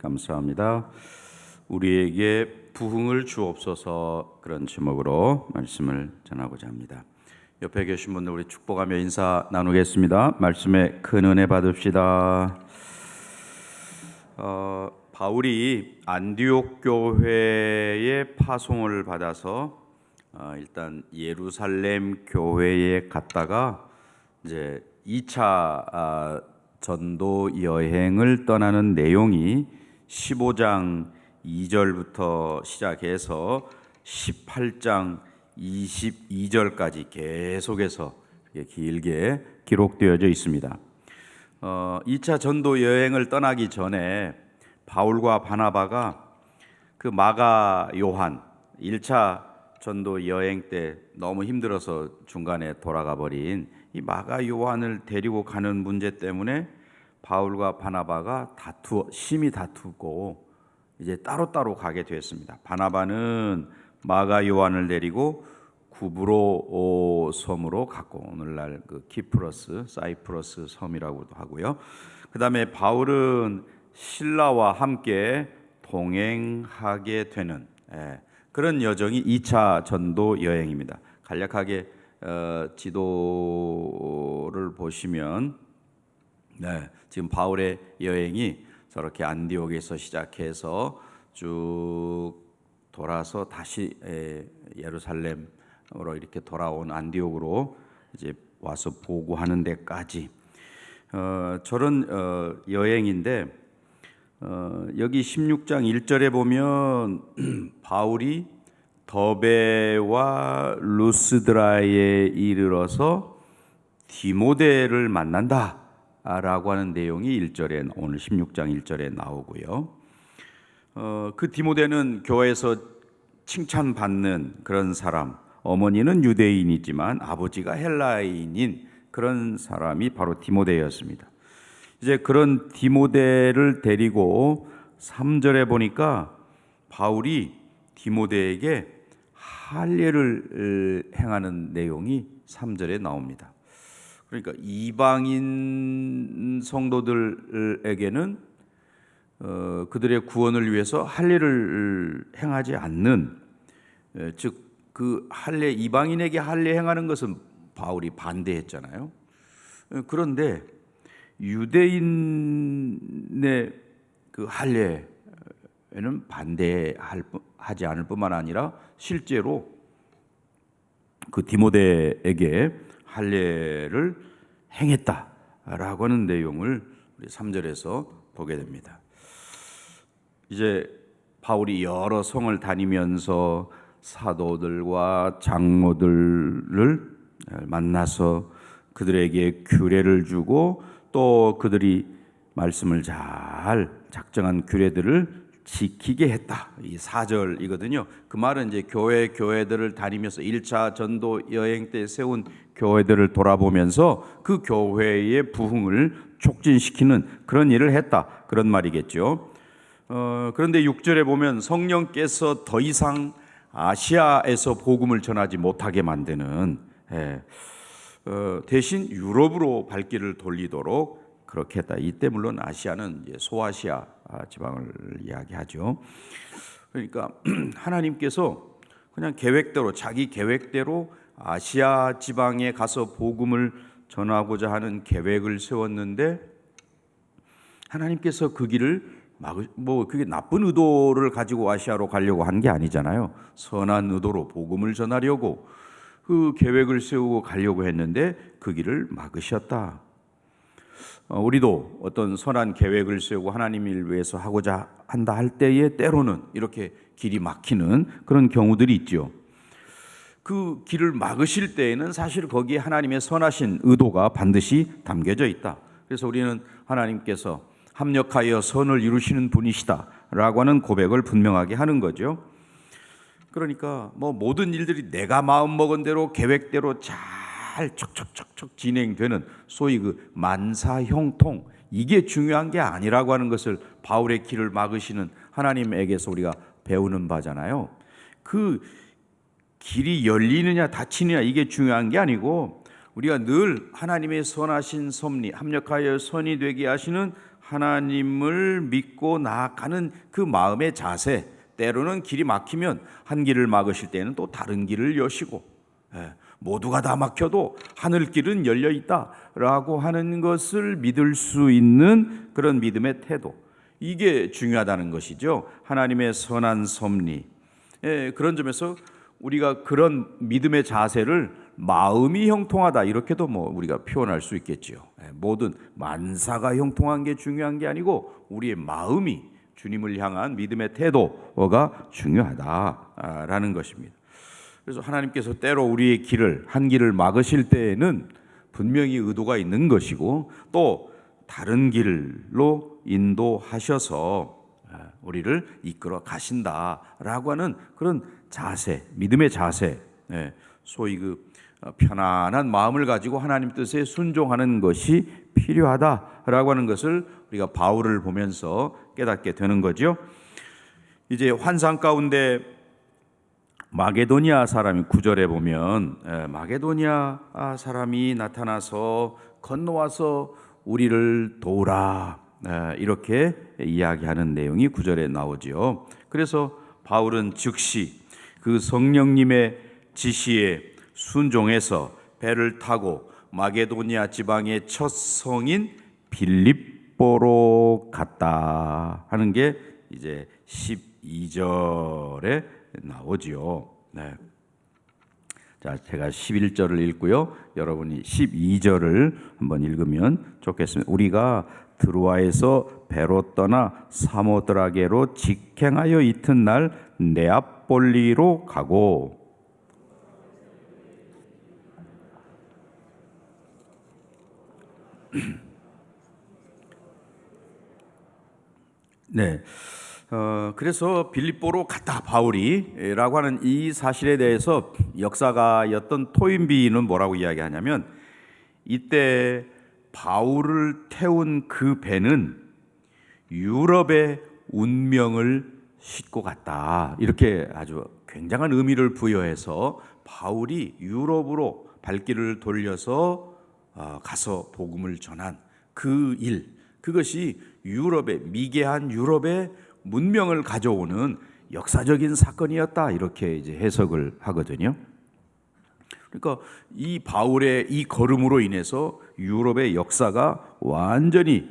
감사합니다. 우리에게 부흥을 주옵소서, 그런 제목으로 말씀을 전하고자 합니다. 옆에 계신 분들 우리 축복하며 인사 나누겠습니다. 말씀에 큰 은혜 받읍시다. 바울이 안디옥 교회의 파송을 받아서 일단 예루살렘 교회에 갔다가 이제 2차 전도 여행을 떠나는 내용이 15장 2절부터 시작해서 18장 22절까지 계속해서 길게 기록되어져 있습니다. 2차 전도 여행을 떠나기 전에 바울과 바나바가 그 마가 요한 1차 전도 여행 때 너무 힘들어서 중간에 돌아가 버린 이 마가 요한을 데리고 가는 문제 때문에 바울과 바나바가 심히 다투고 이제 따로따로 가게 되었습니다. 바나바는 마가 요한을 데리고 구브로 섬으로 갔고, 오늘날 그 키프러스, 사이프러스 섬이라고도 하고요. 그 다음에 바울은 실라와 함께 동행하게 되는 그런 여정이 2차 전도 여행입니다. 간략하게 지도를 보시면 지금 바울의 여행이 저렇게 안디옥에서 시작해서 쭉 돌아서 다시 예루살렘으로 이렇게 돌아온 안디옥으로 이제 와서 보고하는 데까지 저런 여행인데, 여기 16장 1절에 보면 바울이 더베와 루스드라에 이르러서 디모데를 만난다 라고 하는 내용이 1절에, 오늘 16장 1절에 나오고요. 그 디모데는 교회에서 칭찬받는 그런 사람, 어머니는 유대인이지만 아버지가 헬라인인 그런 사람이 바로 디모데였습니다. 이제 그런 디모데를 데리고 3절에 보니까 바울이 디모데에게 할례를 행하는 내용이 3절에 나옵니다. 그러니까 이방인 성도들에게는 그들의 구원을 위해서 할례를 행하지 않는, 즉 그 할례, 이방인에게 할례 행하는 것은 바울이 반대했잖아요. 그런데 유대인의 그 할례에는 반대하지 않을 뿐만 아니라 실제로 그 디모데에게 할례를 행했다라고 하는 내용을 우리 3절에서 보게 됩니다. 이제 바울이 여러 성을 다니면서 사도들과 장로들을 만나서 그들에게 규례를 주고, 또 그들이 말씀을 잘 작정한 규례들을 지키게 했다. 이 4절이거든요. 그 말은 이제 교회들을 다니면서 1차 전도 여행 때 세운 교회들을 돌아보면서 그 교회의 부흥을 촉진시키는 그런 일을 했다, 그런 말이겠죠. 그런데 6절에 보면 성령께서 더 이상 아시아에서 복음을 전하지 못하게 만드는, 대신 유럽으로 발길을 돌리도록 그렇게 했다. 이때 물론 아시아는 이제 소아시아 지방을 이야기하죠. 그러니까 하나님께서 그냥 계획대로, 자기 계획대로 아시아 지방에 가서 복음을 전하고자 하는 계획을 세웠는데, 하나님께서 그 길을 그게 나쁜 의도를 가지고 아시아로 가려고 한 게 아니잖아요. 선한 의도로 복음을 전하려고 그 계획을 세우고 가려고 했는데 그 길을 막으셨다. 우리도 어떤 선한 계획을 세우고 하나님을 위해서 하고자 한다 할 때에 때로는 이렇게 길이 막히는 그런 경우들이 있죠. 그 길을 막으실 때에는 사실 거기에 하나님의 선하신 의도가 반드시 담겨져 있다. 그래서 우리는 하나님께서 합력하여 선을 이루시는 분이시다 라고 하는 고백을 분명하게 하는 거죠. 그러니까 모든 일들이 내가 마음먹은 대로 계획대로 잘 척척척척 진행되는 소위 그 만사형통, 이게 중요한 게 아니라고 하는 것을 바울의 길을 막으시는 하나님에게서 우리가 배우는 바잖아요. 그 길이 열리느냐 닫히느냐 이게 중요한 게 아니고, 우리가 늘 하나님의 선하신 섭리, 합력하여 선이 되게 하시는 하나님을 믿고 나아가는 그 마음의 자세, 때로는 길이 막히면 한 길을 막으실 때는 또 다른 길을 여시고, 모두가 다 막혀도 하늘길은 열려 있다라고 하는 것을 믿을 수 있는 그런 믿음의 태도, 이게 중요하다는 것이죠. 하나님의 선한 섭리. 그런 점에서 우리가 그런 믿음의 자세를 마음이 형통하다, 이렇게도 우리가 표현할 수 있겠지요. 모든 만사가 형통한 게 중요한 게 아니고 우리의 마음이 주님을 향한 믿음의 태도가 중요하다라는 것입니다. 그래서 하나님께서 때로 우리의 길을, 한 길을 막으실 때에는 분명히 의도가 있는 것이고, 또 다른 길로 인도하셔서 우리를 이끌어 가신다라고 하는 그런 자세, 믿음의 자세, 소위 그 편안한 마음을 가지고 하나님 뜻에 순종하는 것이 필요하다라고 하는 것을 우리가 바울을 보면서 깨닫게 되는 거죠. 이제 환상 가운데 마게도니아 사람이 9절에 보면 마게도니아 사람이 나타나서 건너와서 우리를 도우라, 이렇게 이야기하는 내용이 9절에 나오죠. 그래서 바울은 즉시 그 성령님의 지시에 순종해서 배를 타고 마게도니아 지방의 첫 성인 빌립보로 갔다 하는 게 이제 12절에 나오지요. 자, 제가 11절을 읽고요. 여러분이 12절을 한번 읽으면 좋겠습니다. 우리가 드로아에서 배로 떠나 사모드라게로 직행하여 이튿날 네아폴리로 가고, 그래서 빌립보로 갔다 바울이라고 하는 이 사실에 대해서 역사가였던 토인비는 뭐라고 이야기하냐면, 이때 바울을 태운 그 배는 유럽의 운명을 싣고 갔다, 이렇게 아주 굉장한 의미를 부여해서 바울이 유럽으로 발길을 돌려서 가서 복음을 전한 그 일, 그것이 유럽의, 미개한 유럽의 문명을 가져오는 역사적인 사건이었다, 이렇게 이제 해석을 하거든요. 그러니까 이 바울의 이 걸음으로 인해서 유럽의 역사가 완전히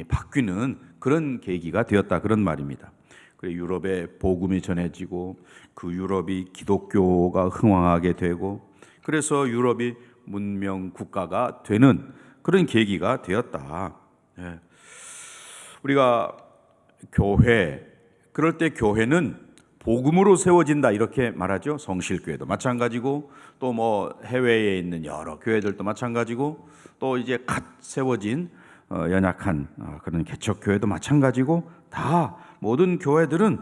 바뀌는 그런 계기가 되었다, 그런 말입니다. 그래서 유럽에 복음이 전해지고 그 유럽이 기독교가 흥왕하게 되고, 그래서 유럽이 문명 국가가 되는 그런 계기가 되었다. 우리가 교회, 그럴 때 교회는 복음으로 세워진다, 이렇게 말하죠. 성실교회도 마찬가지고, 또 해외에 있는 여러 교회들도 마찬가지고, 또 이제 갓 세워진 연약한 그런 개척교회도 마찬가지고, 다 모든 교회들은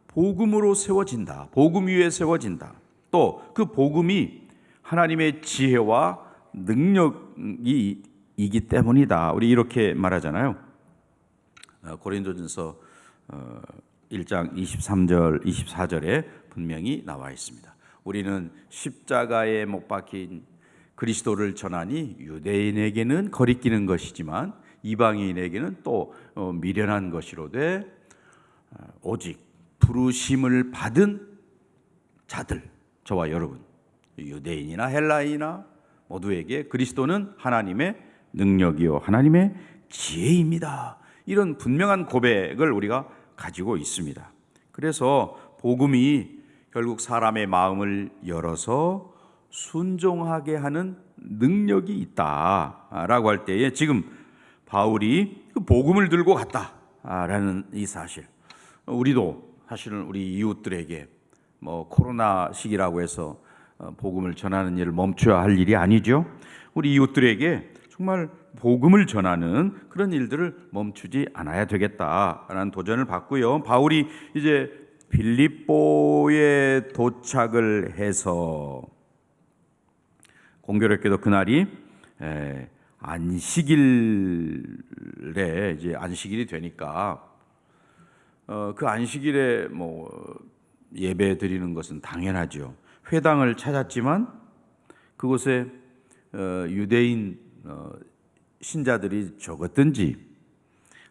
복음으로 세워진다, 복음 위에 세워진다. 또 그 복음이 하나님의 지혜와 능력이 이기 때문이다, 우리 이렇게 말하잖아요. 고린도전서 1장 23절 24절에 분명히 나와 있습니다. 우리는 십자가에 못 박힌 그리스도를 전하니 유대인에게는 거리끼는 것이지만 이방인에게는 또 미련한 것이로되 오직 부르심을 받은 자들, 저와 여러분, 유대인이나 헬라인이나 모두에게 그리스도는 하나님의 능력이요 하나님의 지혜입니다, 이런 분명한 고백을 우리가 가지고 있습니다. 그래서 복음이 결국 사람의 마음을 열어서 순종하게 하는 능력이 있다라고 할 때에, 지금 바울이 그 복음을 들고 갔다라는 이 사실, 우리도 사실은 우리 이웃들에게 코로나 시기라고 해서 복음을 전하는 일을 멈춰야 할 일이 아니죠. 우리 이웃들에게 정말 복음을 전하는 그런 일들을 멈추지 않아야 되겠다라는 도전을 받고요. 바울이 이제 빌립보에 도착을 해서 공교롭게도 그날이 안식일에 이제 안식일이 되니까 그 안식일에 예배 드리는 것은 당연하죠. 회당을 찾았지만 그곳에 유대인 신자들이 적었든지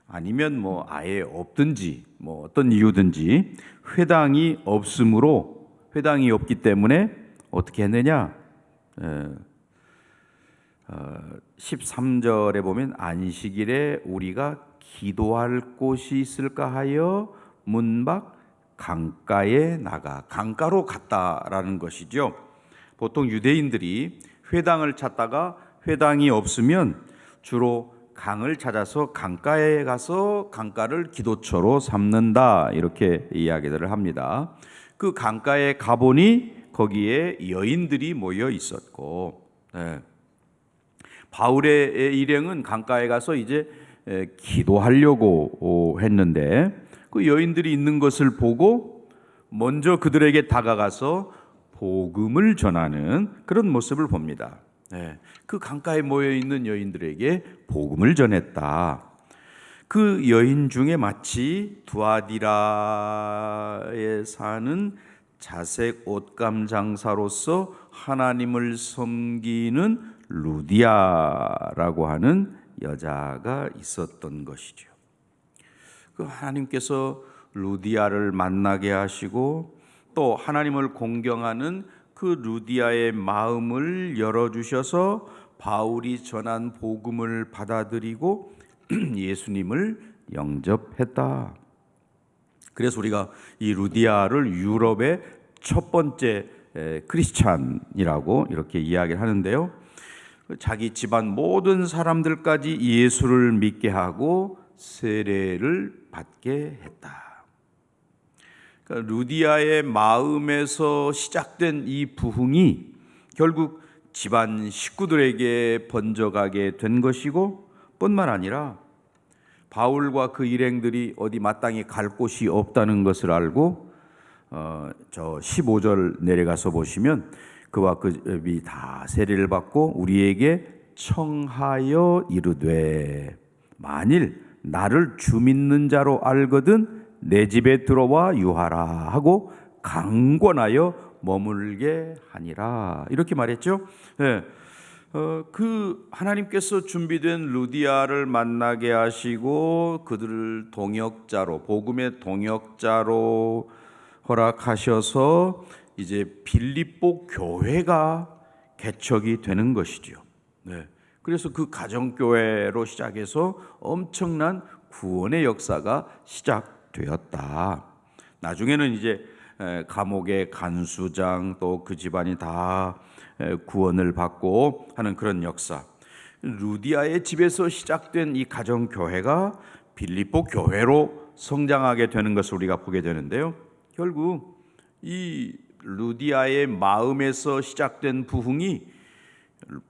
아니면 뭐 아예 없든지 뭐 어떤 이유든지 회당이 없으므로, 회당이 없기 때문에 어떻게 했느냐? 13절에 보면 안식일에 우리가 기도할 곳이 있을까 하여 문 밖 강가에 나가, 강가로 갔다라는 것이죠. 보통 유대인들이 회당을 찾다가 회당이 없으면 주로 강을 찾아서 강가에 가서 강가를 기도처로 삼는다, 이렇게 이야기들을 합니다. 그 강가에 가보니 거기에 여인들이 모여 있었고, 바울의 일행은 강가에 가서 이제 기도하려고 했는데 그 여인들이 있는 것을 보고 먼저 그들에게 다가가서 복음을 전하는 그런 모습을 봅니다. 그 강가에 모여 있는 여인들에게 복음을 전했다. 그 여인 중에 마치 두아디라에 사는 자색 옷감 장사로서 하나님을 섬기는 루디아라고 하는 여자가 있었던 것이죠. 그 하나님께서 루디아를 만나게 하시고 또 하나님을 공경하는 그 루디아의 마음을 열어주셔서 바울이 전한 복음을 받아들이고 예수님을 영접했다. 그래서 우리가 이 루디아를 유럽의 첫 번째 크리스찬이라고 이렇게 이야기를 하는데요. 자기 집안 모든 사람들까지 예수를 믿게 하고 세례를 받게 했다. 그러니까 루디아의 마음에서 시작된 이 부흥이 결국 집안 식구들에게 번져가게 된 것이고, 뿐만 아니라 바울과 그 일행들이 어디 마땅히 갈 곳이 없다는 것을 알고 저 15절 내려가서 보시면 그와 그 집이 다 세례를 받고 우리에게 청하여 이르되 만일 나를 주 믿는 자로 알거든 내 집에 들어와 유하라 하고 강권하여 머물게 하니라, 이렇게 말했죠. 그 하나님께서 준비된 루디아를 만나게 하시고 그들을 동역자로, 복음의 동역자로 허락하셔서 이제 빌립보 교회가 개척이 되는 것이죠. 그래서 그 가정교회로 시작해서 엄청난 구원의 역사가 시작되었다. 나중에는 이제 감옥의 간수장 또 그 집안이 다 구원을 받고 하는 그런 역사. 루디아의 집에서 시작된 이 가정교회가 빌립보 교회로 성장하게 되는 것을 우리가 보게 되는데요. 결국 이 루디아의 마음에서 시작된 부흥이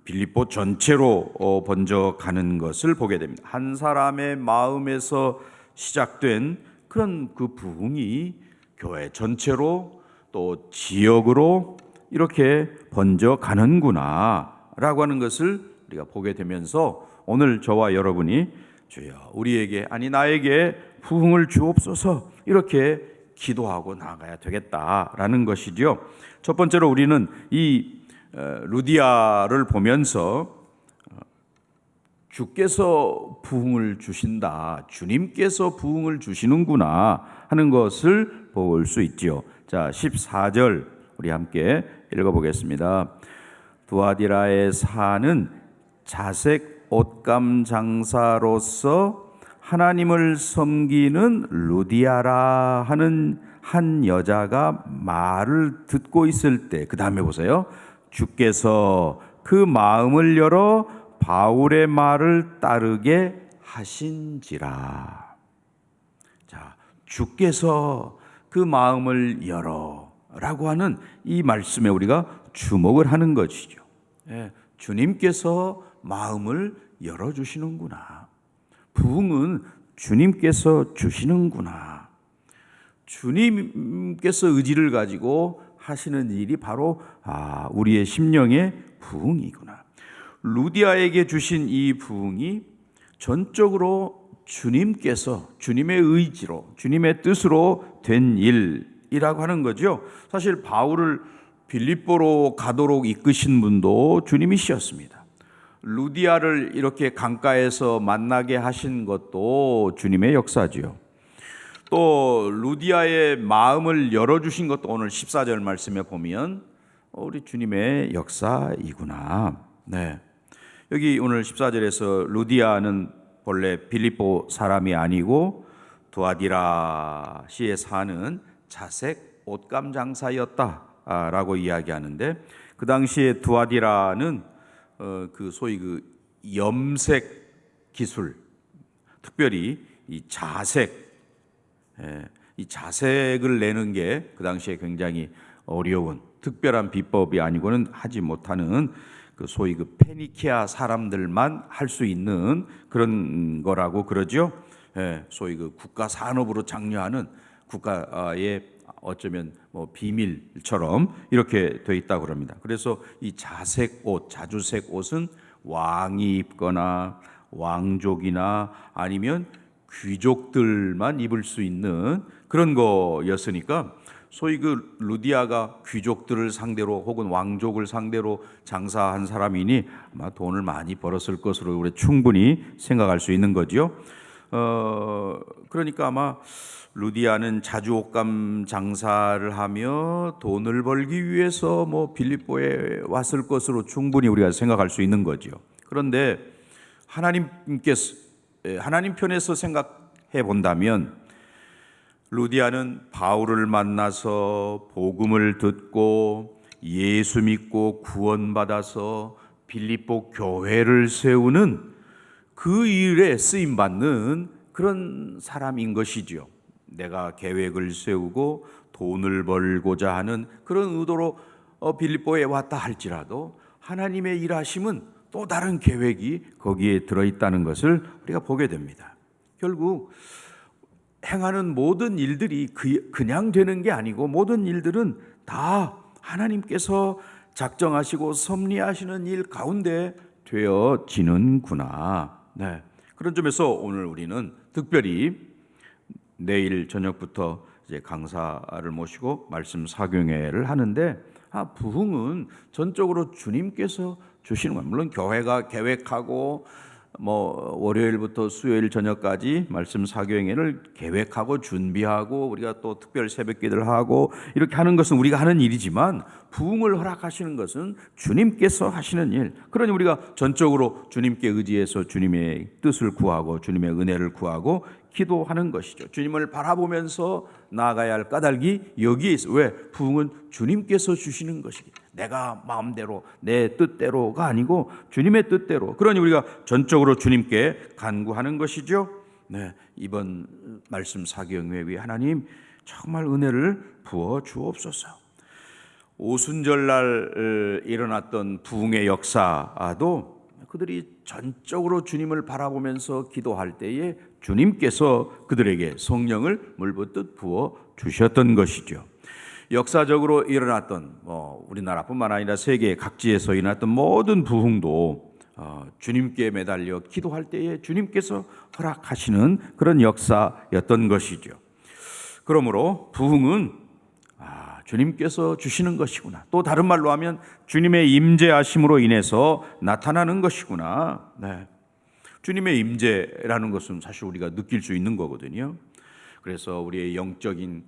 빌립보 전체로 번져가는 것을 보게 됩니다. 한 사람의 마음에서 시작된 그런 그 부흥이 교회 전체로 또 지역으로 이렇게 번져가는구나 라고 하는 것을 우리가 보게 되면서 오늘 저와 여러분이 주여 우리에게, 아니 나에게 부흥을 주옵소서 이렇게 기도하고 나가야 되겠다라는 것이죠. 첫 번째로 우리는 이 루디아를 보면서 주께서 부흥을 주신다, 주님께서 부흥을 주시는구나 하는 것을 볼 수 있지요. 자, 14절 우리 함께 읽어보겠습니다. 두아디라에 사는 자색 옷감 장사로서 하나님을 섬기는 루디아라 하는 한 여자가 말을 듣고 있을 때, 그 다음에 보세요. 주께서 그 마음을 열어 바울의 말을 따르게 하신지라. 자, 주께서 그 마음을 열어 라고 하는 이 말씀에 우리가 주목을 하는 것이죠. 주님께서 마음을 열어주시는구나. 부흥은 주님께서 주시는구나. 주님께서 의지를 가지고 하시는 일이 바로 우리의 심령의 부흥이구나. 루디아에게 주신 이 부흥이 전적으로 주님께서 주님의 의지로, 주님의 뜻으로 된 일이라고 하는 거죠. 사실 바울을 빌립보로 가도록 이끄신 분도 주님이셨습니다. 루디아를 이렇게 강가에서 만나게 하신 것도 주님의 역사지요. 또 루디아의 마음을 열어주신 것도 오늘 14절 말씀에 보면 우리 주님의 역사이구나. 네. 여기 오늘 14절에서 루디아는 본래 빌립보 사람이 아니고 두아디라 시에 사는 자색 옷감 장사였다라고 이야기하는데, 그 당시에 두아디라는 그 소위 그 염색 기술, 특별히 이 자색, 이 자색을 내는 게 그 당시에 굉장히 어려운 특별한 비법이 아니고는 하지 못하는 그 소위 그 페니키아 사람들만 할 수 있는 그런 거라고 그러죠. 소위 그 국가 산업으로 장려하는 국가의 어쩌면 뭐 비밀처럼 이렇게 돼 있다고 그럽니다. 그래서 이 자색 옷, 자주색 옷은 왕이 입거나 왕족이나 아니면 귀족들만 입을 수 있는 그런 거였으니까, 소위 그 루디아가 귀족들을 상대로 혹은 왕족을 상대로 장사한 사람이니 아마 돈을 많이 벌었을 것으로 우리 충분히 생각할 수 있는 거죠. 그러니까 아마 루디아는 자주 옷감 장사를 하며 돈을 벌기 위해서 뭐 빌립보에 왔을 것으로 충분히 우리가 생각할 수 있는 거죠. 그런데 하나님 편에서 생각해 본다면 루디아는 바울을 만나서 복음을 듣고 예수 믿고 구원받아서 빌립보 교회를 세우는 그 일에 쓰임 받는 그런 사람인 것이죠. 내가 계획을 세우고 돈을 벌고자 하는 그런 의도로 빌립보에 왔다 할지라도 하나님의 일하심은 또 다른 계획이 거기에 들어있다는 것을 우리가 보게 됩니다. 결국 행하는 모든 일들이 그냥 되는 게 아니고 모든 일들은 다 하나님께서 작정하시고 섭리하시는 일 가운데 되어지는구나. 네. 그런 점에서 오늘 우리는 특별히 내일 저녁부터 이제 강사를 모시고 말씀 사경회를 하는데, 부흥은 전적으로 주님께서 주시는 거예요. 물론 교회가 계획하고 뭐 월요일부터 수요일 저녁까지 말씀 사경회를 계획하고 준비하고 우리가 또 특별 새벽기도를 하고 이렇게 하는 것은 우리가 하는 일이지만, 부흥을 허락하시는 것은 주님께서 하시는 일. 그러니 우리가 전적으로 주님께 의지해서 주님의 뜻을 구하고 주님의 은혜를 구하고 기도하는 것이죠. 주님을 바라보면서 나아가야 할 까닭이 여기에 있어요. 왜? 부흥은 주님께서 주시는 것이기, 내가 마음대로 내 뜻대로가 아니고 주님의 뜻대로. 그러니 우리가 전적으로 주님께 간구하는 것이죠. 네, 이번 말씀 사경회 위에 하나님 정말 은혜를 부어 주옵소서. 오순절날 일어났던 부흥의 역사도 그들이 전적으로 주님을 바라보면서 기도할 때에 주님께서 그들에게 성령을 물붓듯 부어 주셨던 것이죠. 역사적으로 일어났던 우리나라뿐만 아니라 세계 각지에서 일어났던 모든 부흥도 주님께 매달려 기도할 때에 주님께서 허락하시는 그런 역사였던 것이죠. 그러므로 부흥은 주님께서 주시는 것이구나. 또 다른 말로 하면 주님의 임재하심으로 인해서 나타나는 것이구나. 네. 주님의 임재라는 것은 사실 우리가 느낄 수 있는 거거든요. 그래서 우리의 영적인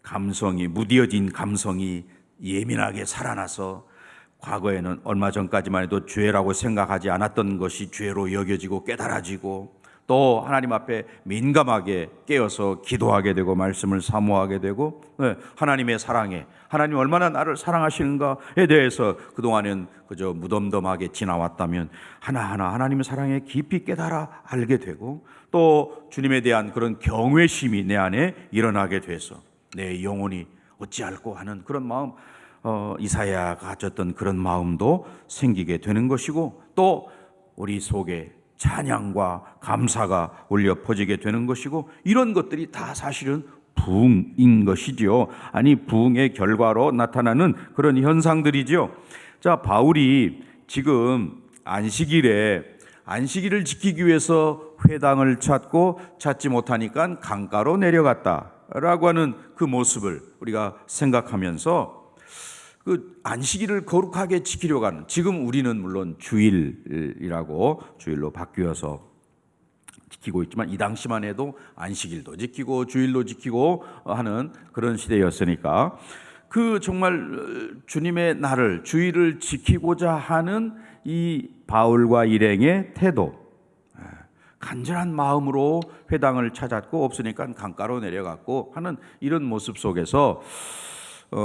감성이, 무뎌진 감성이 예민하게 살아나서 과거에는 얼마 전까지만 해도 죄라고 생각하지 않았던 것이 죄로 여겨지고 깨달아지고, 또 하나님 앞에 민감하게 깨어서 기도하게 되고 말씀을 사모하게 되고, 하나님의 사랑에, 하나님 얼마나 나를 사랑하시는가에 대해서 그동안은 그저 무덤덤하게 지나왔다면 하나하나 하나님의 사랑에 깊이 깨달아 알게 되고, 또 주님에 대한 그런 경외심이 내 안에 일어나게 돼서 내 영혼이 어찌할꼬 하는 그런 마음, 이사야가 가졌던 그런 마음도 생기게 되는 것이고, 또 우리 속에 찬양과 감사가 울려 퍼지게 되는 것이고, 이런 것들이 다 사실은 부흥인 것이지요. 아니, 부흥의 결과로 나타나는 그런 현상들이지요. 자, 바울이 지금 안식일을 지키기 위해서 회당을 찾지 못하니까 강가로 내려갔다라고 하는 그 모습을 우리가 생각하면서 그 안식일을 거룩하게 지키려고 하는, 지금 우리는 물론 주일이라고 주일로 바뀌어서 지키고 있지만 이 당시만 해도 안식일도 지키고 주일도 지키고 하는 그런 시대였으니까 그 정말 주님의 날을, 주일을 지키고자 하는 이 바울과 일행의 태도, 간절한 마음으로 회당을 찾았고 없으니까 강가로 내려갔고 하는 이런 모습 속에서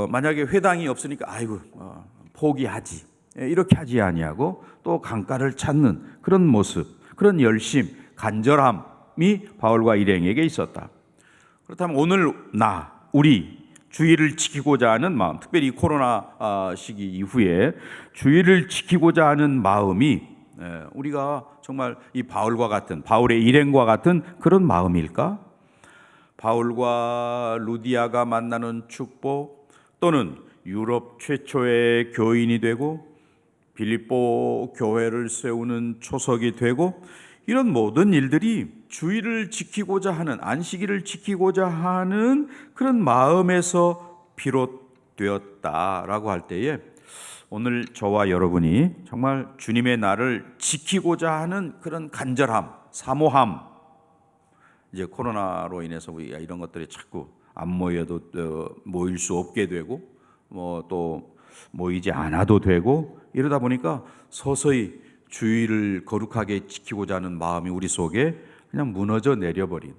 만약에 회당이 없으니까 아이고 포기하지, 이렇게 하지 아니하고 또 강가를 찾는 그런 모습, 그런 열심, 간절함이 바울과 일행에게 있었다. 그렇다면 오늘 우리 주의를 지키고자 하는 마음, 특별히 코로나 시기 이후에 주의를 지키고자 하는 마음이 우리가 정말 이 바울과 같은, 바울의 일행과 같은 그런 마음일까? 바울과 루디아가 만나는 축복, 또는 유럽 최초의 교인이 되고 빌립보 교회를 세우는 초석이 되고, 이런 모든 일들이 주의를 지키고자 하는, 안식일을 지키고자 하는 그런 마음에서 비롯되었다라고 할 때에 오늘 저와 여러분이 정말 주님의 날을 지키고자 하는 그런 간절함, 사모함, 이제 코로나로 인해서 우리가 이런 것들이 자꾸 안 모여도 모일 수 없게 되고 또 모이지 않아도 되고 이러다 보니까 서서히 주의를 거룩하게 지키고자 하는 마음이 우리 속에 그냥 무너져 내려버린,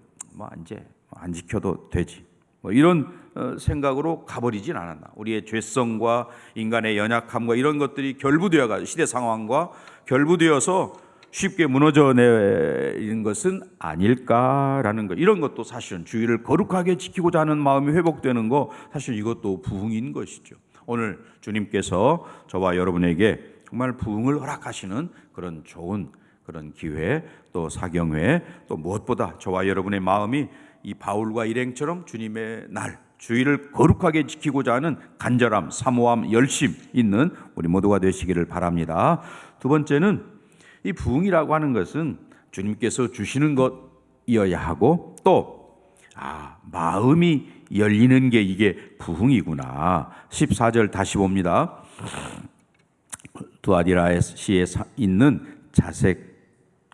이제 안 지켜도 되지, 이런 생각으로 가버리진 않았나. 우리의 죄성과 인간의 연약함과 이런 것들이 결부되어가 시대 상황과 결부되어서 쉽게 무너져 내리는 것은 아닐까라는 것. 이런 것도 사실은 주의를 거룩하게 지키고자 하는 마음이 회복되는 거, 사실 이것도 부흥인 것이죠. 오늘 주님께서 저와 여러분에게 정말 부흥을 허락하시는 그런 좋은 그런 기회, 또 사경회, 또 무엇보다 저와 여러분의 마음이 이 바울과 일행처럼 주님의 날, 주의를 거룩하게 지키고자 하는 간절함, 사모함, 열심 있는 우리 모두가 되시기를 바랍니다. 두 번째는 이 부흥이라고 하는 것은 주님께서 주시는 것이어야 하고, 또 마음이 열리는 게 이게 부흥이구나. 14절 다시 봅니다. 두아디라시에 있는 자색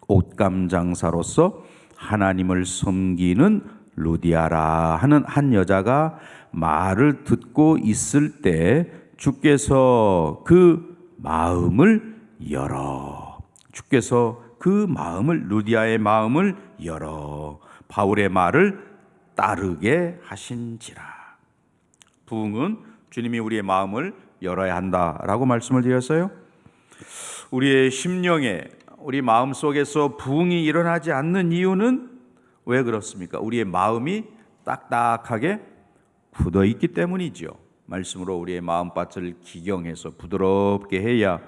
옷감 장사로서 하나님을 섬기는 루디아라 하는 한 여자가 말을 듣고 있을 때 주께서 그 마음을 열어, 주께서 그 마음을, 루디아의 마음을 열어 바울의 말을 따르게 하신지라. 부흥은 주님이 우리의 마음을 열어야 한다라고 말씀을 드렸어요. 우리의 심령에, 우리 마음 속에서 부흥이 일어나지 않는 이유는 왜 그렇습니까? 우리의 마음이 딱딱하게 굳어 있기 때문이죠. 말씀으로 우리의 마음밭을 기경해서 부드럽게 해야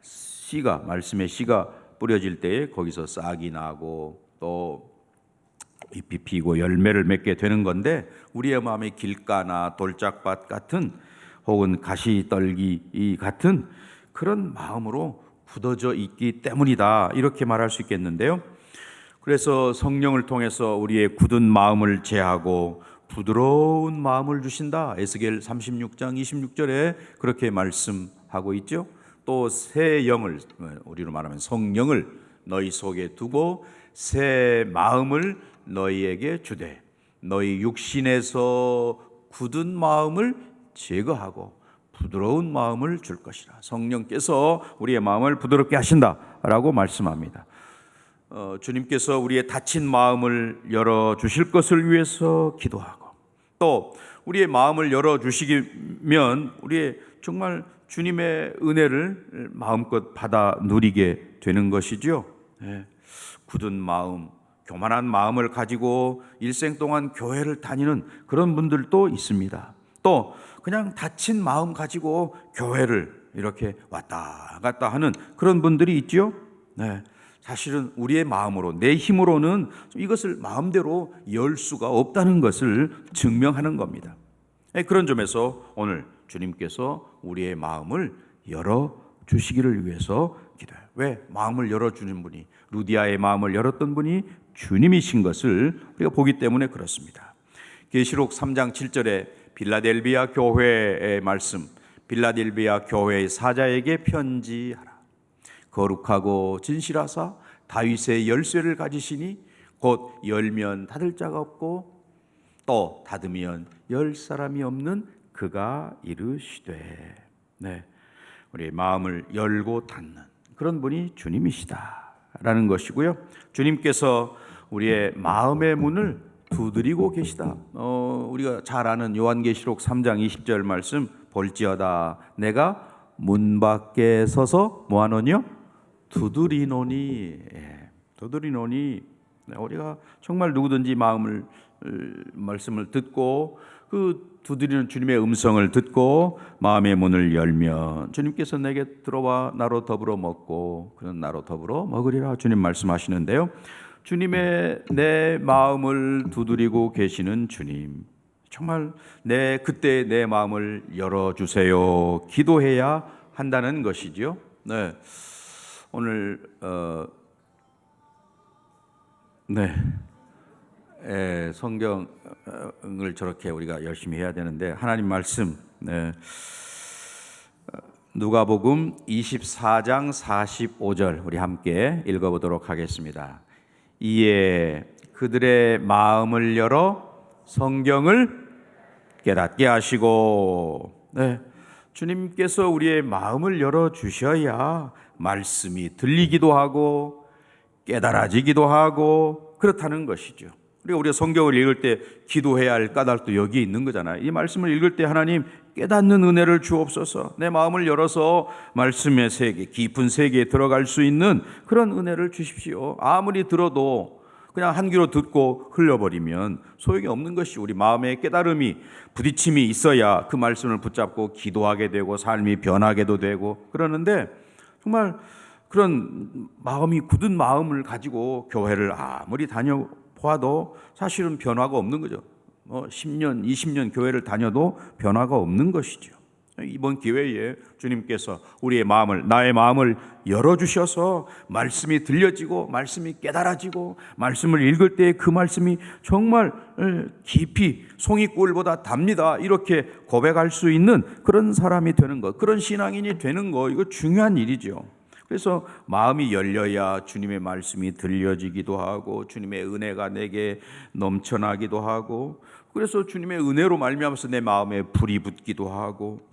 씨가, 말씀의 씨가 뿌려질 때에 거기서 싹이 나고 또 잎이 피고 열매를 맺게 되는 건데, 우리의 마음이 길가나 돌짝밭 같은 혹은 가시떨기 같은 그런 마음으로 굳어져 있기 때문이다, 이렇게 말할 수 있겠는데요. 그래서 성령을 통해서 우리의 굳은 마음을 제하고 부드러운 마음을 주신다. 에스겔 36장 26절에 그렇게 말씀하고 있죠. 또 새 영을, 우리로 말하면 성령을 너희 속에 두고 새 마음을 너희에게 주되 너희 육신에서 굳은 마음을 제거하고 부드러운 마음을 줄 것이라. 성령께서 우리의 마음을 부드럽게 하신다라고 말씀합니다. 주님께서 우리의 닫힌 마음을 열어주실 것을 위해서 기도하고, 또 우리의 마음을 열어주시면 우리의 정말 주님의 은혜를 마음껏 받아 누리게 되는 것이죠. 굳은 마음, 교만한 마음을 가지고 일생 동안 교회를 다니는 그런 분들도 있습니다. 또 그냥 닫힌 마음 가지고 교회를 이렇게 왔다 갔다 하는 그런 분들이 있죠. 사실은 우리의 마음으로, 내 힘으로는 이것을 마음대로 열 수가 없다는 것을 증명하는 겁니다. 그런 점에서 오늘 주님께서 우리의 마음을 열어주시기를 위해서 기도해요. 왜? 마음을 열어주는 분이, 루디아의 마음을 열었던 분이 주님이신 것을 우리가 보기 때문에 그렇습니다. 계시록 3장 7절에 빌라델비아 교회의 말씀, 빌라델비아 교회의 사자에게 편지하라. 거룩하고 진실하사 다윗의 열쇠를 가지시니 곧 열면 닫을 자가 없고 또 닫으면 열 사람이 없는 그가 이르시되. 네, 우리 마음을 열고 닫는 그런 분이 주님이시다라는 것이고요. 주님께서 우리의 마음의 문을 두드리고 계시다. 우리가 잘 아는 요한계시록 3장 20절 말씀 볼지어다 내가 문 밖에 서서 뭐하노니요? 두드리노니. 두드리노니. 우리가 정말 누구든지 말씀을 듣고 그 두드리는 주님의 음성을 듣고 마음의 문을 열면 주님께서 내게 들어와 나로 더불어 먹고 그는 나로 더불어 먹으리라 주님 말씀하시는데요. 주님의 내 마음을 두드리고 계시는 주님, 정말 그때 내 마음을 열어주세요 기도해야 한다는 것이죠. 네, 오늘 성경을 저렇게 우리가 열심히 해야 되는데 하나님 말씀, 누가복음 24장 45절 우리 함께 읽어보도록 하겠습니다. 이에 그들의 마음을 열어 성경을 깨닫게 하시고. 주님께서 우리의 마음을 열어주셔야 말씀이 들리기도 하고 깨달아지기도 하고 그렇다는 것이죠. 우리가 성경을 읽을 때 기도해야 할 까닭도 여기 있는 거잖아요. 이 말씀을 읽을 때 하나님 깨닫는 은혜를 주옵소서. 내 마음을 열어서 말씀의 세계, 깊은 세계에 들어갈 수 있는 그런 은혜를 주십시오. 아무리 들어도 그냥 한 귀로 듣고 흘려버리면 소용이 없는 것이, 우리 마음의 깨달음이, 부딪힘이 있어야 그 말씀을 붙잡고 기도하게 되고 삶이 변하게도 되고 그러는데, 정말 그런 마음이 굳은 마음을 가지고 교회를 아무리 다녀보아도 사실은 변화가 없는 거죠. 10년, 20년 교회를 다녀도 변화가 없는 것이죠. 이번 기회에 주님께서 우리의 마음을, 나의 마음을 열어주셔서 말씀이 들려지고 말씀이 깨달아지고 말씀을 읽을 때 그 말씀이 정말 깊이 송이꿀보다 답니다 이렇게 고백할 수 있는 그런 사람이 되는 것, 그런 신앙인이 되는 거, 이거 중요한 일이죠. 그래서 마음이 열려야 주님의 말씀이 들려지기도 하고 주님의 은혜가 내게 넘쳐나기도 하고, 그래서 주님의 은혜로 말미암아서 내 마음에 불이 붙기도 하고,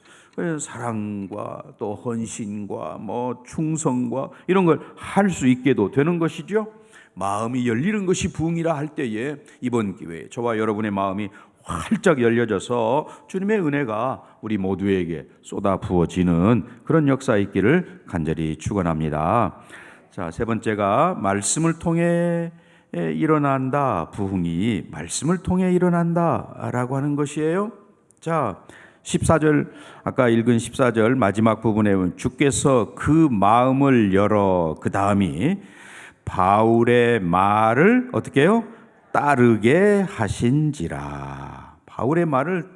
사랑과 또 헌신과 충성과 이런 걸 할 수 있게도 되는 것이죠. 마음이 열리는 것이 부흥이라 할 때에 이번 기회에 저와 여러분의 마음이 활짝 열려져서 주님의 은혜가 우리 모두에게 쏟아 부어지는 그런 역사 있기를 간절히 축원합니다. 자, 세 번째가 말씀을 통해 일어난다. 부흥이 말씀을 통해 일어난다라고 하는 것이에요. 자, 14절, 아까 읽은 14절 마지막 부분에 주께서 그 마음을 열어, 그 다음이 바울의 말을 어떻게 해요? 따르게 하신지라. 바울의 말을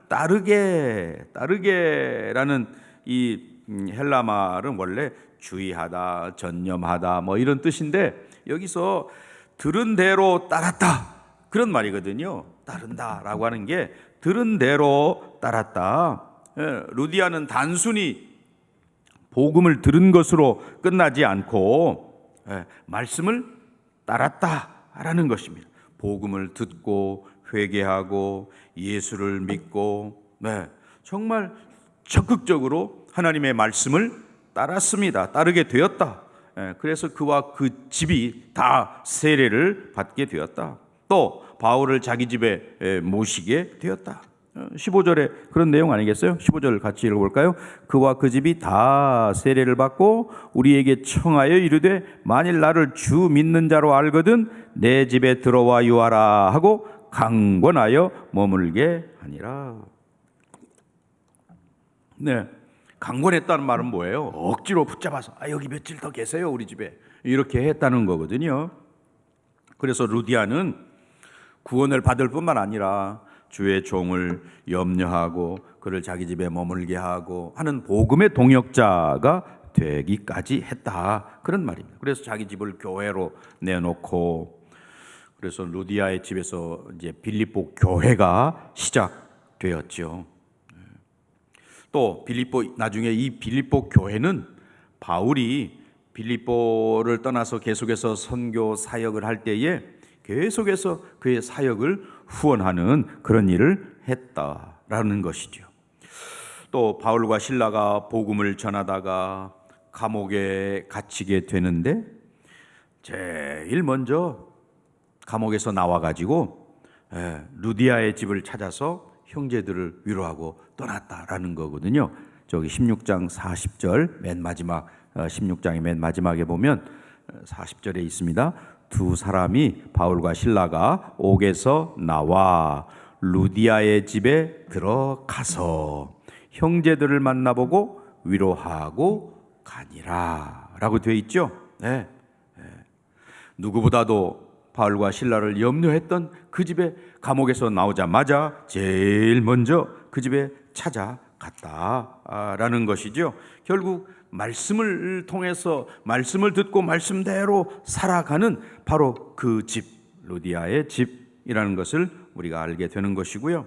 따르게라는 이 헬라 말은 원래 주의하다, 전념하다 이런 뜻인데, 여기서 들은 대로 따랐다 그런 말이거든요. 따른다라고 하는 게 들은 대로 따랐다. 루디아는 단순히 복음을 들은 것으로 끝나지 않고 말씀을 따랐다라는 것입니다. 복음을 듣고 회개하고 예수를 믿고 정말 적극적으로 하나님의 말씀을 따랐습니다. 따르게 되었다. 그래서 그와 그 집이 다 세례를 받게 되었다. 또 바울을 자기 집에 모시게 되었다. 15절에 그런 내용 아니겠어요? 15절 같이 읽어볼까요? 그와 그 집이 다 세례를 받고 우리에게 청하여 이르되 만일 나를 주 믿는 자로 알거든 내 집에 들어와 유하라 하고 강권하여 머물게 하니라. 강권했다는 말은 뭐예요? 억지로 붙잡아서 여기 며칠 더 계세요 우리 집에, 이렇게 했다는 거거든요. 그래서 루디아는 구원을 받을 뿐만 아니라 주의 종을 염려하고 그를 자기 집에 머물게 하고 하는 복음의 동역자가 되기까지 했다, 그런 말입니다. 그래서 자기 집을 교회로 내놓고, 그래서 루디아의 집에서 이제 빌립보 교회가 시작되었죠. 또 나중에 이 빌립보 교회는 바울이 빌립보를 떠나서 계속해서 선교 사역을 할 때에 계속해서 그의 사역을 후원하는 그런 일을 했다라는 것이죠. 또 바울과 실라가 복음을 전하다가 감옥에 갇히게 되는데 제일 먼저 감옥에서 나와가지고 루디아의 집을 찾아서 형제들을 위로하고 떠났다라는 거거든요. 저기 16장 40절 맨 마지막 16장의 맨 마지막에 보면 40절에 있습니다. 두 사람이 바울과 실라가 옥에서 나와 루디아의 집에 들어가서 형제들을 만나보고 위로하고 가니라 라고 되어 있죠. 네. 누구보다도 바울과 실라를 염려했던 그 집에 감옥에서 나오자마자 제일 먼저 그 집에 찾아갔다라는 것이죠. 결국 말씀을 통해서 말씀을 듣고 말씀대로 살아가는 바로 그 집, 루디아의 집이라는 것을 우리가 알게 되는 것이고요.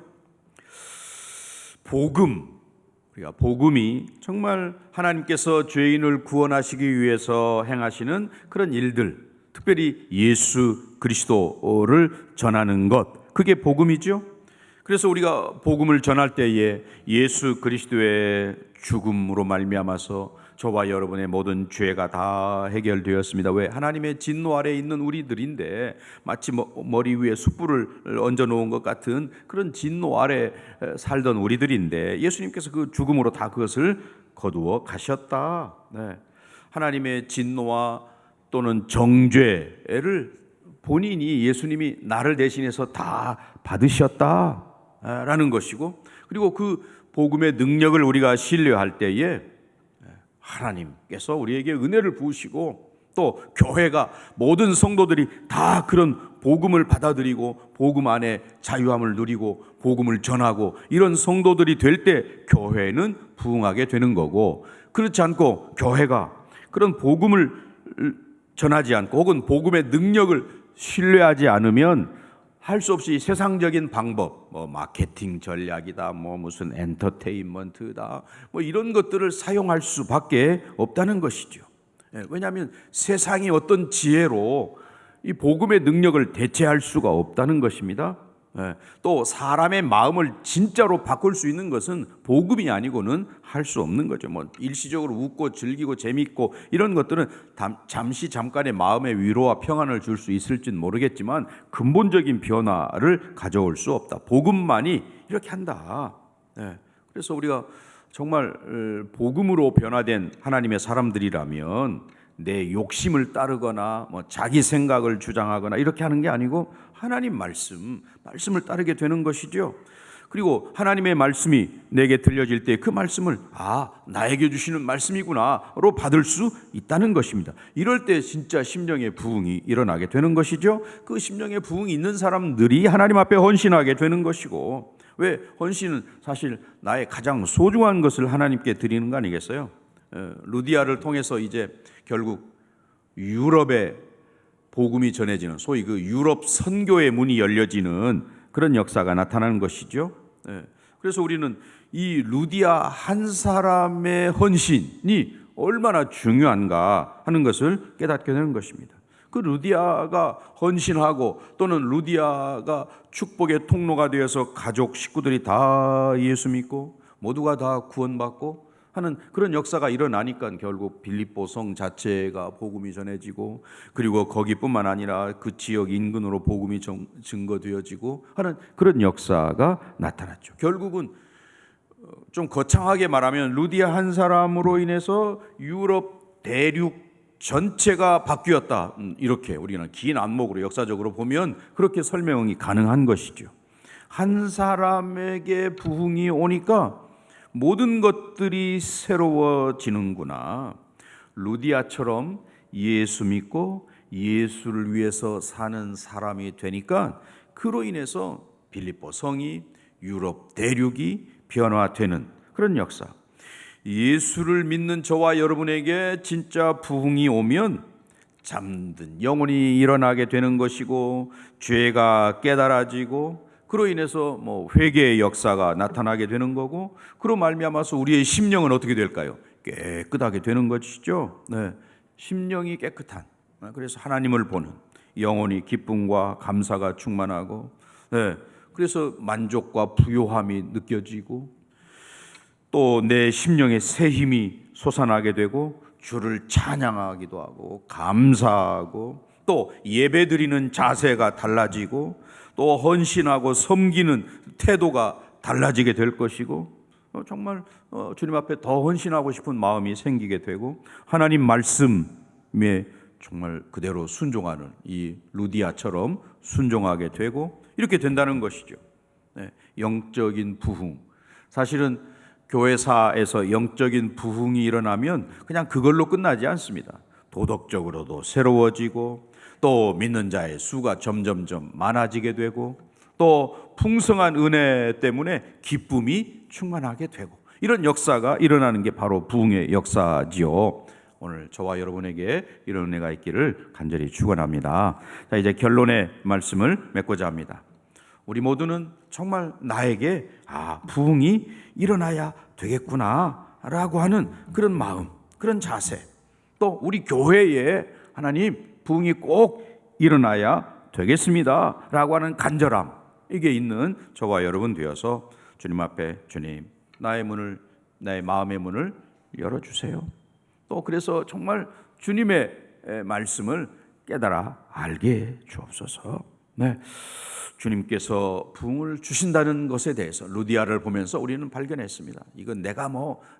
우리가 복음이 정말 하나님께서 죄인을 구원하시기 위해서 행하시는 그런 일들, 특별히 예수 그리스도를 전하는 것, 그게 복음이죠. 그래서 우리가 복음을 전할 때에 예수 그리스도의 죽음으로 말미암아서 저와 여러분의 모든 죄가 다 해결되었습니다. 왜? 하나님의 진노 아래에 있는 우리들인데 마치 머리 위에 숯불을 얹어 놓은 것 같은 그런 진노 아래 살던 우리들인데 예수님께서 그 죽음으로 다 그것을 거두어 가셨다. 네. 하나님의 진노와 또는 정죄를 본인이 예수님이 나를 대신해서 다 받으셨다라는 것이고, 그리고 그 복음의 능력을 우리가 신뢰할 때에 하나님께서 우리에게 은혜를 부으시고 또 교회가 모든 성도들이 다 그런 복음을 받아들이고 복음 안에 자유함을 누리고 복음을 전하고 이런 성도들이 될 때 교회는 부흥하게 되는 거고, 그렇지 않고 교회가 그런 복음을 전하지 않고 혹은 복음의 능력을 신뢰하지 않으면 할 수 없이 세상적인 방법, 마케팅 전략이다, 무슨 엔터테인먼트다, 이런 것들을 사용할 수밖에 없다는 것이죠. 왜냐하면 세상이 어떤 지혜로 이 복음의 능력을 대체할 수가 없다는 것입니다. 또 사람의 마음을 진짜로 바꿀 수 있는 것은 복음이 아니고는 할 수 없는 거죠. 일시적으로 웃고 즐기고 재밌고 이런 것들은 잠깐의 마음의 위로와 평안을 줄 수 있을지는 모르겠지만 근본적인 변화를 가져올 수 없다. 복음만이 이렇게 한다. 그래서 우리가 정말 복음으로 변화된 하나님의 사람들이라면 내 욕심을 따르거나 자기 생각을 주장하거나 이렇게 하는 게 아니고 하나님 말씀을 따르게 되는 것이죠. 그리고 하나님의 말씀이 내게 들려질 때 그 말씀을 나에게 주시는 말씀이구나로 받을 수 있다는 것입니다. 이럴 때 진짜 심령의 부흥이 일어나게 되는 것이죠. 그 심령의 부흥이 있는 사람들이 하나님 앞에 헌신하게 되는 것이고, 왜? 헌신은 사실 나의 가장 소중한 것을 하나님께 드리는 거 아니겠어요? 루디아를 통해서 이제 결국 유럽에 복음이 전해지는 소위 그 유럽 선교의 문이 열려지는 그런 역사가 나타나는 것이죠. 그래서 우리는 이 루디아 한 사람의 헌신이 얼마나 중요한가 하는 것을 깨닫게 되는 것입니다. 그 루디아가 헌신하고 또는 루디아가 축복의 통로가 되어서 가족 식구들이 다 예수 믿고 모두가 다 구원받고 하는 그런 역사가 일어나니까 결국 빌립보 성 자체가 복음이 전해지고, 그리고 거기뿐만 아니라 그 지역 인근으로 복음이 증거되어지고 하는 그런 역사가 나타났죠. 결국은 좀 거창하게 말하면 루디아 한 사람으로 인해서 유럽 대륙 전체가 바뀌었다, 이렇게 우리는 긴 안목으로 역사적으로 보면 그렇게 설명이 가능한 것이죠. 한 사람에게 부흥이 오니까 모든 것들이 새로워지는구나. 루디아처럼 예수 믿고 예수를 위해서 사는 사람이 되니까 그로 인해서 빌립보 성이 유럽 대륙이 변화되는 그런 역사. 예수를 믿는 저와 여러분에게 진짜 부흥이 오면 잠든 영혼이 일어나게 되는 것이고 죄가 깨달아지고 그로 인해서 뭐 회개의 역사가 나타나게 되는 거고, 그로 말미암아서 우리의 심령은 어떻게 될까요? 깨끗하게 되는 것이죠. 네, 심령이 깨끗한, 그래서 하나님을 보는 영혼이 기쁨과 감사가 충만하고, 네, 그래서 만족과 부요함이 느껴지고, 또 내 심령에 새 힘이 솟아나게 되고 주를 찬양하기도 하고 감사하고, 또 예배드리는 자세가 달라지고, 또 헌신하고 섬기는 태도가 달라지게 될 것이고, 정말 주님 앞에 더 헌신하고 싶은 마음이 생기게 되고, 하나님 말씀에 정말 그대로 순종하는 이 루디아처럼 순종하게 되고, 이렇게 된다는 것이죠. 네, 영적인 부흥. 사실은 교회사에서 영적인 부흥이 일어나면 그냥 그걸로 끝나지 않습니다. 도덕적으로도 새로워지고, 또 믿는 자의 수가 점점점 많아지게 되고, 또 풍성한 은혜 때문에 기쁨이 충만하게 되고, 이런 역사가 일어나는 게 바로 부흥의 역사지요. 오늘 저와 여러분에게 이런 은혜가 있기를 간절히 축원합니다. 자, 이제 결론의 말씀을 맺고자 합니다. 우리 모두는 정말 나에게 부흥이 일어나야 되겠구나라고 하는 그런 마음, 그런 자세, 또 우리 교회에 하나님 부흥이 꼭 일어나야 되겠습니다라고 하는 간절함, 이게 있는 저와 여러분 되어서 주님 앞에, 주님, 나의 문을, 나의 마음의 문을 열어주세요. 또 그래서 정말 주님의 말씀을 깨달아 알게 주옵소서. 네, 주님께서 부흥을 주신다는 것에 대해서 루디아를 보면서 우리는 발견했습니다. 이건 내가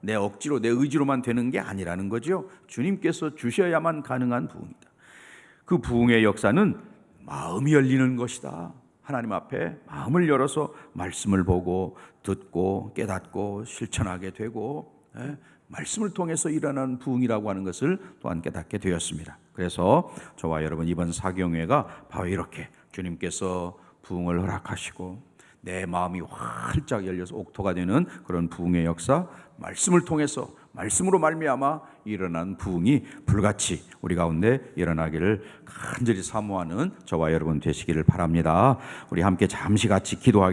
내 억지로, 내 의지로만 되는 게 아니라는 거죠. 주님께서 주셔야만 가능한 부흥이다. 그 부흥의 역사는 마음이 열리는 것이다. 하나님 앞에 마음을 열어서 말씀을 보고 듣고 깨닫고 실천하게 되고, 말씀을 통해서 일어나는 부흥이라고 하는 것을 또한 깨닫게 되었습니다. 그래서 저와 여러분, 이번 사경회가 바로 이렇게 주님께서 부흥을 허락하시고 내 마음이 활짝 열려서 옥토가 되는 그런 부흥의 역사, 말씀을 통해서, 말씀으로 말미암아 일어난 부흥이 불같이 우리 가운데 일어나기를 간절히 사모하는 저와 여러분 되시기를 바랍니다. 우리 함께 잠시 같이 기도하겠습니다.